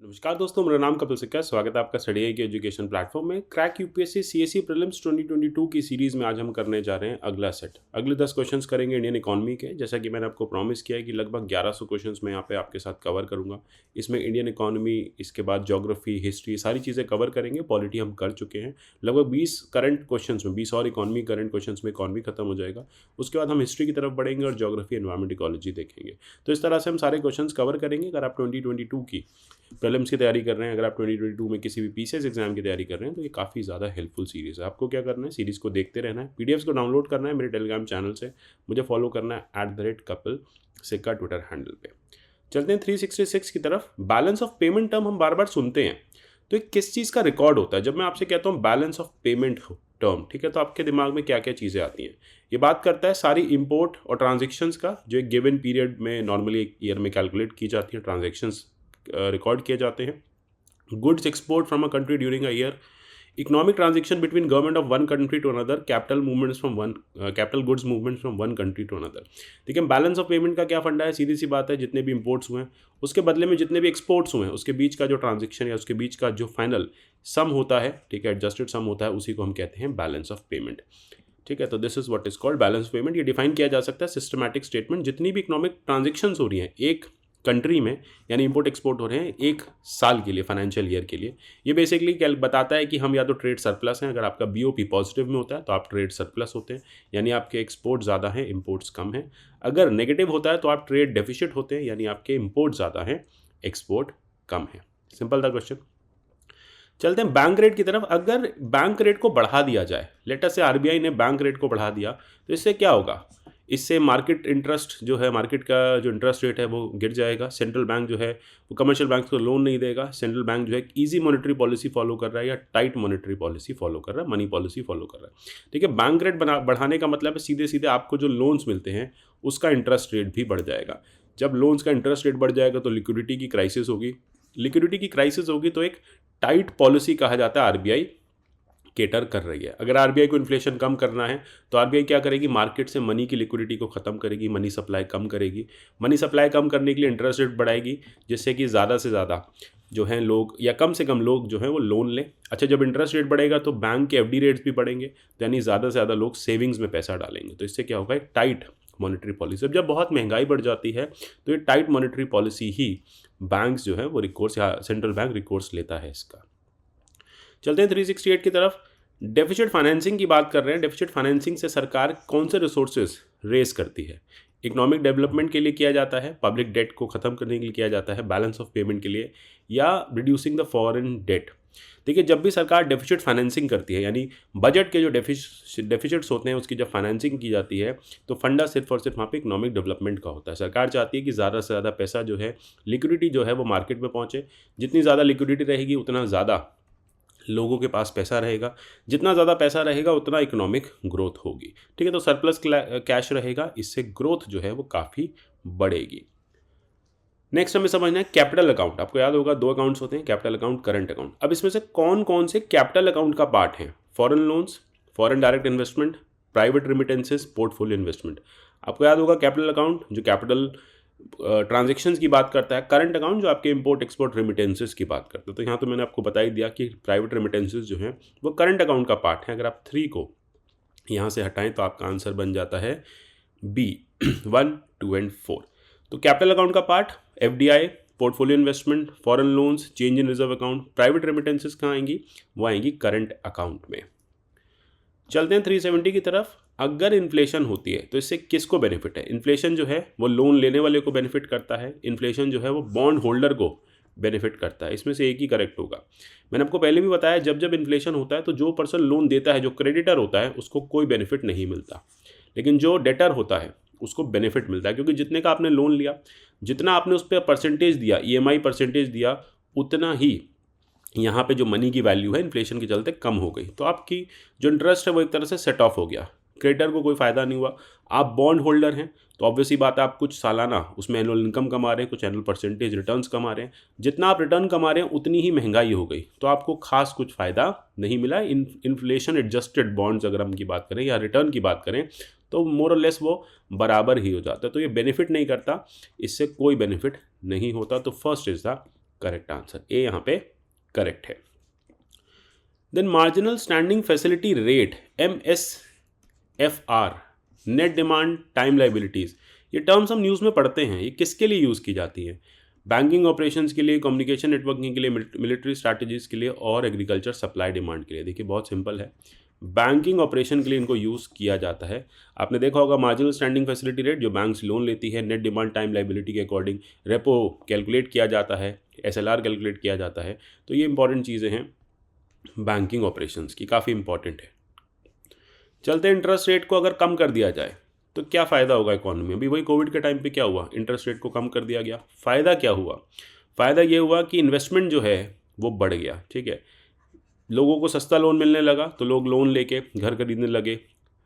नमस्कार दोस्तों, मेरा नाम कपिल सिक्का है। स्वागत है आपका स्टडी की एजुकेशन प्लेटफॉर्म में। क्रैक यूपीएससी सीएससी प्रीलिम्स 2022 की सीरीज़ में आज हम करने जा रहे हैं अगला सेट। अगले 10 क्वेश्चंस करेंगे इंडियन इकोनॉमी के। जैसा कि मैंने आपको प्रॉमिस किया है कि लगभग 1100 क्वेश्चंस मैं यहाँ पे आपके साथ कवर करूँगा। इसमें इंडियन इकोनॉमी, इसके बाद ज्योग्राफी, हिस्ट्री, सारी चीज़ें कवर करेंगे। पॉलिटी हम कर चुके हैं। लगभग 20 करंट क्वेश्चन में, 20 और इकोनॉमी करंट क्वेश्चन में इकोनॉमी खत्म हो जाएगा। उसके बाद हम हिस्ट्री की तरफ बढ़ेंगे और ज्योग्राफी, एनवायरमेंट, इकोलॉजी देखेंगे। तो इस तरह से हम सारे क्वेश्चन कवर करेंगे। अगर आप 2022 की प्रीलिम्स की तैयारी कर रहे हैं, अगर आप 2022 में किसी भी पीसीएस एग्जाम की तैयारी कर रहे हैं, तो ये काफ़ी ज़्यादा हेल्पफुल सीरीज़ है। आपको क्या करना है, सीरीज़ को देखते रहना है, पीडीएफ्स को डाउनलोड करना है मेरे टेलीग्राम चैनल से, मुझे फॉलो करना है @कपिल सिक्का ट्विटर हैंडल पे। चलते हैं 366 की तरफ। बैलेंस ऑफ पेमेंट टर्म हम बार बार सुनते हैं, तो ये किस चीज़ का रिकॉर्ड होता है? जब मैं आपसे कहता हूँ बैलेंस ऑफ पेमेंट टर्म, ठीक है, तो आपके दिमाग में क्या क्या चीज़ें आती हैं? ये बात करता है सारी इंपोर्ट और ट्रांजेक्शन्स का, जो एक गिवन पीरियड में नॉर्मली एक ईयर में कैलकुलेट की जाती है, ट्रांजेक्शन्स रिकॉर्ड किए जाते हैं। Goods export from a country during a year, economic transaction between government of one country to another, capital movements from one, capital goods movements from one country to another. देखिए, balance of payment का क्या फंडा है? सीधी सी बात है, जितने भी imports हुए हैं उसके बदले में जितने भी एक्सपोर्ट्स हुए हैं उसके बीच का जो ट्रांजेक्शन या उसके बीच का जो फाइनल सम होता है, ठीक है, एडजस्टेड सम होता है, उसी को हम कहते हैं बैलेंस ऑफ पेमेंट। ठीक है, तो this is what is called balance payment. ये डिफाइन किया जा सकता है सिस्टमैटिक स्टेटमेंट, जितनी भी इकोनॉमिक ट्रांजेक्शन्स हो रही हैं एक कंट्री में, यानी इंपोर्ट एक्सपोर्ट हो रहे हैं एक साल के लिए, फाइनेंशियल ईयर के लिए। ये बेसिकली क्या बताता है कि हम या तो ट्रेड सरप्लस हैं, अगर आपका बीओपी पॉजिटिव में होता है तो आप ट्रेड सरप्लस होते हैं, यानी आपके एक्सपोर्ट ज़्यादा हैं, इंपोर्ट्स कम हैं। अगर नेगेटिव होता है तो आप ट्रेड डेफिसिट होते हैं, यानी आपके इंपोर्ट ज़्यादा हैं, एक्सपोर्ट कम है। सिंपल था क्वेश्चन। चलते हैं बैंक रेट की तरफ। अगर बैंक रेट को बढ़ा दिया जाए, लेट अस से आरबीआई ने बैंक रेट को बढ़ा दिया, तो इससे क्या होगा? इससे मार्केट इंटरेस्ट जो है, मार्केट का जो इंटरेस्ट रेट है वो गिर जाएगा। सेंट्रल बैंक जो है वो कमर्शियल बैंक को लोन नहीं देगा। सेंट्रल बैंक जो है ईजी मॉनेटरी पॉलिसी फॉलो कर रहा है या टाइट मॉनेटरी पॉलिसी फॉलो कर रहा है, मनी पॉलिसी फॉलो कर रहा है। ठीक है, बैंक रेट बढ़ाने का मतलब है सीधे सीधे आपको जो लोन्स मिलते हैं उसका इंटरेस्ट रेट भी बढ़ जाएगा। जब लोन्स का इंटरेस्ट रेट बढ़ जाएगा तो लिक्विडिटी की क्राइसिस होगी। लिक्विडिटी की क्राइसिस होगी तो एक टाइट पॉलिसी कहा जाता है आरबीआई केटर कर रही है। अगर आरबीआई को इन्फ्लेशन कम करना है तो आरबीआई क्या करेगी? मार्केट से मनी की लिक्विडिटी को ख़त्म करेगी, मनी सप्लाई कम करेगी। मनी सप्लाई कम करने के लिए इंटरेस्ट रेट बढ़ाएगी, जिससे कि ज़्यादा से ज़्यादा जो हैं लोग, या कम से कम लोग जो हैं वो लोन लें। अच्छा, जब इंटरेस्ट रेट बढ़ेगा तो बैंक के एफडी रेट्स भी बढ़ेंगे, तो यानी ज़्यादा से ज़्यादा लोग सेविंग्स में पैसा डालेंगे। तो इससे क्या होगा? एक टाइट मॉनेटरी पॉलिसी। अब जब बहुत महंगाई बढ़ जाती है तो ये टाइट मॉनेटरी पॉलिसी ही बैंक्स जो है वो रिकोर्स, या सेंट्रल बैंक रिकोर्स लेता है इसका। चलते हैं 368 की तरफ। डेफिसिट फाइनेंसिंग की बात कर रहे हैं। डेफिसिट फाइनेंसिंग से सरकार कौन से रिसोर्सेज रेज करती है? इकोनॉमिक डेवलपमेंट के लिए किया जाता है, पब्लिक डेट को ख़त्म करने के लिए किया जाता है, बैलेंस ऑफ पेमेंट के लिए, या रिड्यूसिंग द फॉरेन डेट। देखिए, जब भी सरकार डेफिसिट फाइनेंसिंग करती है, यानी बजट के जो डेफिसिट्स होते हैं उसकी जब फाइनेंसिंग की जाती है, तो फंडा सिर्फ और सिर्फ वहाँ पे इकोनॉमिक डेवलपमेंट का होता है। सरकार चाहती है कि ज़्यादा से ज़्यादा पैसा जो है, लिक्विडिटी जो है वो मार्केट में पहुँचे। जितनी ज़्यादा लिक्विडिटी रहेगी उतना ज़्यादा लोगों के पास पैसा रहेगा, जितना ज़्यादा पैसा रहेगा उतना इकोनॉमिक ग्रोथ होगी। ठीक है, तो सरप्लस कैश रहेगा, इससे ग्रोथ जो है वो काफ़ी बढ़ेगी। नेक्स्ट हमें समझना है कैपिटल अकाउंट। आपको याद होगा 2 अकाउंट्स होते हैं, कैपिटल अकाउंट, करंट अकाउंट। अब इसमें से कौन कौन से कैपिटल अकाउंट का पार्ट है? Foreign loans, foreign direct investment, private remittances, portfolio investment. आपको याद होगा कैपिटल अकाउंट जो कैपिटल ट्रांजेक्शन्स की बात करता है, करंट अकाउंट जो आपके इंपोर्ट एक्सपोर्ट रेमिटेंसेस की बात करता है। तो यहाँ तो मैंने आपको बता ही दिया कि प्राइवेट रेमिटेंसेस जो हैं वो करंट अकाउंट का पार्ट है। अगर आप 3 को यहाँ से हटाएं तो आपका आंसर बन जाता है बी 1, 2 एंड 4। तो कैपिटल अकाउंट का part FDI, portfolio investment, foreign loans, change in reserve account. Private remittances कहाँ आएंगी? वो आएंगी करंट अकाउंट में। चलते हैं 370 की तरफ। अगर इन्फ्लेशन होती है तो इससे किसको बेनिफिट है? इन्फ्लेशन जो है वो लोन लेने वाले को बेनिफिट करता है, इन्फ्लेशन जो है वो बॉन्ड होल्डर को बेनिफिट करता है। इसमें से एक ही करेक्ट होगा। मैंने आपको पहले भी बताया, जब जब इन्फ्लेशन होता है तो जो पर्सन लोन देता है, जो क्रेडिटर होता है, उसको कोई बेनिफिट नहीं मिलता, लेकिन जो डेटर होता है उसको बेनिफिट मिलता है, क्योंकि जितने का आपने लोन लिया, जितना आपने उस पर परसेंटेज दिया, ईएमआई परसेंटेज दिया, उतना ही यहाँ पे जो मनी की वैल्यू है इन्फ्लेशन के चलते कम हो गई। तो आपकी जो इंटरेस्ट है वो एक तरह से सेट ऑफ हो गया, क्रेडिटर को कोई फ़ायदा नहीं हुआ। आप बॉन्ड होल्डर हैं तो ऑब्वियसली बात है, आप कुछ सालाना उसमें एनुअल इनकम कमा रहे हैं, कुछ एनुअल परसेंटेज रिटर्न्स कमा रहे हैं। जितना आप रिटर्न कमा रहे हैं उतनी ही महंगाई हो गई, तो आपको खास कुछ फ़ायदा नहीं मिला। इन्फ्लेशन एडजस्टेड बॉन्ड्स अगर हम की बात करें या रिटर्न की बात करें तो मोर और लेस वो बराबर ही हो जाता है। तो ये बेनिफिट नहीं करता, इससे कोई बेनिफिट नहीं होता। तो first is the correct answer a यहाँ पे करेक्ट है। Then marginal standing facility rate MSFR, net demand time liabilities, ये टर्म्स हम न्यूज़ में पढ़ते हैं, ये किसके लिए यूज़ की जाती है? बैंकिंग ऑपरेशंस के लिए, कम्युनिकेशन नेटवर्किंग के लिए, मिलिट्री स्ट्रैटेजीज़ के लिए और एग्रीकल्चर सप्लाई डिमांड के लिए। देखिए बहुत सिंपल है, बैंकिंग ऑपरेशन के लिए इनको यूज़ किया जाता है। आपने देखा होगा मार्जिनल स्टैंडिंग फैसिलिटी रेट जो बैंक से लोन लेती है, नेट डिमांड टाइम लाइबिलिटी के अकॉर्डिंग रेपो कैलकुलेट किया जाता है, SLR कैलकुलेट किया जाता है। तो ये इंपॉर्टेंट चीज़ें हैं बैंकिंग ऑपरेशंस की, काफ़ी इंपॉर्टेंट है। चलते इंटरेस्ट रेट को अगर कम कर दिया जाए तो क्या फ़ायदा होगा इकोनॉमी में? अभी वही कोविड के टाइम पे क्या हुआ, इंटरेस्ट रेट को कम कर दिया गया, फ़ायदा क्या हुआ? फ़ायदा ये हुआ कि इन्वेस्टमेंट जो है वो बढ़ गया, ठीक है। लोगों को सस्ता लोन मिलने लगा तो लोग लोन लेके घर खरीदने लगे,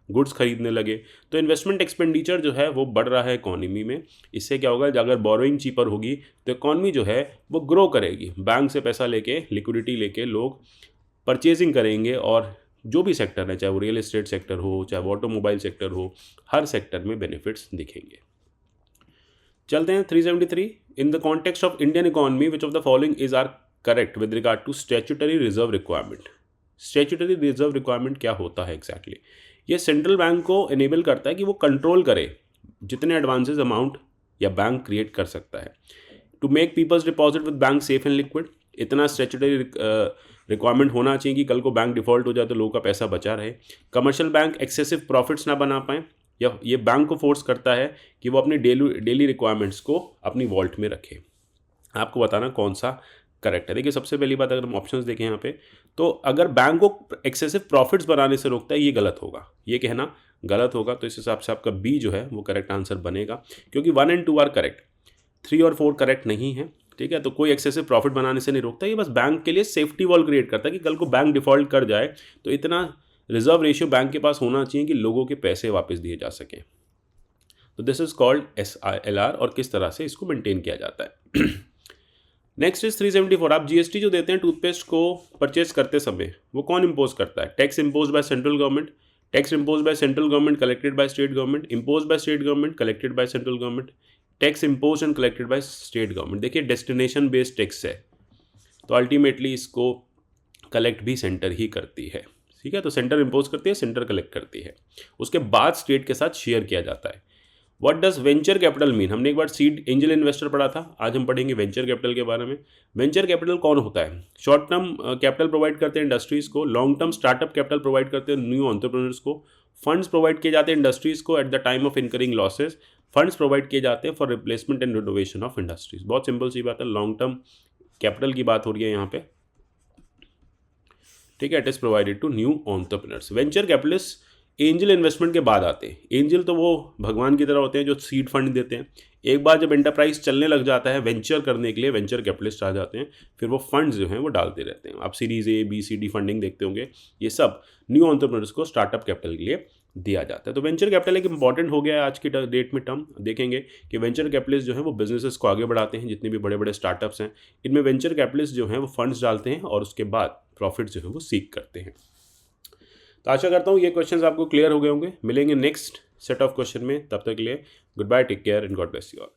गुड्स खरीदने लगे, तो इन्वेस्टमेंट एक्सपेंडिचर जो है वो बढ़ रहा है इकोनॉमी में। इससे क्या होगा, अगर बोरोइंग चीपर होगी तो इकोनॉमी जो है वो ग्रो करेगी। बैंक से पैसा लेके, लिक्विडिटी लेके लोग परचेजिंग करेंगे और जो भी सेक्टर है, चाहे वो रियल एस्टेट सेक्टर हो, चाहे वो ऑटोमोबाइल सेक्टर हो, हर सेक्टर में बेनिफिट्स दिखेंगे। चलते हैं 373, in the context of Indian economy which of the following is are correct with regard to statutory reserve requirement. Statutory reserve requirement क्या होता है एग्जैक्टली? ये सेंट्रल बैंक को एनेबल करता है कि वो कंट्रोल करे जितने एडवांसेस अमाउंट या बैंक क्रिएट कर सकता है। To make people's deposit with bank safe and liquid, इतना स्टैट्यूटरी रिक्वायरमेंट होना चाहिए कि कल को बैंक डिफ़ॉल्ट हो जाए तो लोगों का पैसा बचा रहे। कमर्शियल बैंक एक्सेसिव प्रॉफिट्स ना बना पाएँ, या ये बैंक को फोर्स करता है कि वो अपनी डेली रिक्वायरमेंट्स को अपनी वॉल्ट में रखे। आपको बताना कौन सा करेक्ट है। देखिए सबसे पहली बात, अगर हम ऑप्शंस देखें यहाँ पे, तो अगर बैंक को एक्सेसिव प्रॉफिट्स बनाने से रोकता है, ये गलत होगा, ये कहना गलत होगा। तो इस हिसाब से आपका बी जो है वो करेक्ट आंसर बनेगा, क्योंकि 1 और 2 आर करेक्ट, 3 और 4 करेक्ट नहीं है, ठीक है। तो कोई एक्सेसिव प्रॉफिट बनाने से नहीं रोकता, ये बस बैंक के लिए सेफ्टी वॉल क्रिएट करता है कि कल को बैंक डिफ़ॉल्ट कर जाए तो इतना रिजर्व रेशियो बैंक के पास होना चाहिए कि लोगों के पैसे वापस दिए जा सकें। तो दिस इज कॉल्ड SLR, और किस तरह से इसको मेंटेन किया जाता है। नेक्स्ट इज 374, आप GST जो देते हैं टूथपेस्ट को परचेज करते समय, वो कौन इम्पोज करता है? Tax impose by central government, tax impose by central government collected by state government, impose by state government collected by central government, tax impose and collected by state government. देखिए destination based tax है, तो ultimately इसको collect भी centre ही करती है, ठीक है। तो सेंटर इम्पोज करती है, सेंटर कलेक्ट करती है, उसके बाद स्टेट के साथ शेयर किया जाता है। What does venture capital mean? हमने एक बार सीड एंजल इन्वेस्टर पढ़ा था, आज हम पढ़ेंगे वेंचर कैपिटल के बारे में। वेंचर कैपिटल कौन होता है? शॉर्ट टर्म कैपिटल प्रोवाइड करते हैं इंडस्ट्रीज़ को, long term startup capital provide करते हैं न्यू एंटरप्रेन्योर्स को, फंड्स प्रोवाइड किए जाते हैं इंडस्ट्रीज़ को at the time of incurring losses, funds provide किए जाते हैं for replacement and renovation of industries. बहुत सिंपल सी बात है, लॉन्ग टर्म कैपिटल की बात हो रही है यहाँ पे, ठीक है। It is provided to new entrepreneurs. Venture capitalist angel investment के बाद आते हैं। एंजल तो वो भगवान की तरह होते हैं जो सीड फंड देते हैं। एक बार जब एंटरप्राइज चलने लग जाता है वेंचर करने के लिए, वेंचर कैपिटलिस्ट आ जाते हैं, फिर वो फंड्स जो हैं वो डालते रहते हैं। आप series A, B, C, D funding देखते होंगे, ये सब न्यू एंटरप्रेन्योर्स को स्टार्टअप कैपिटल के लिए दिया जाता है। तो वेंचर कैपिटल एक इंपॉर्टेंट हो गया है आज की डेट में टर्म। देखेंगे कि वेंचर कैपिटलिस्ट जो है वो बिजनेसेस को आगे बढ़ाते हैं। जितने भी बड़े बड़े स्टार्टअप्स हैं इनमें वेंचर कैपिटलिस्ट जो हैं वो फंड्स डालते हैं और उसके बाद प्रॉफिट जो है वो सीक करते हैं। तो आशा करता हूँ ये क्वेश्चंस आपको क्लियर हो गए होंगे। मिलेंगे नेक्स्ट सेट ऑफ क्वेश्चन में, तब तक के लिए goodbye, take care and god bless you all.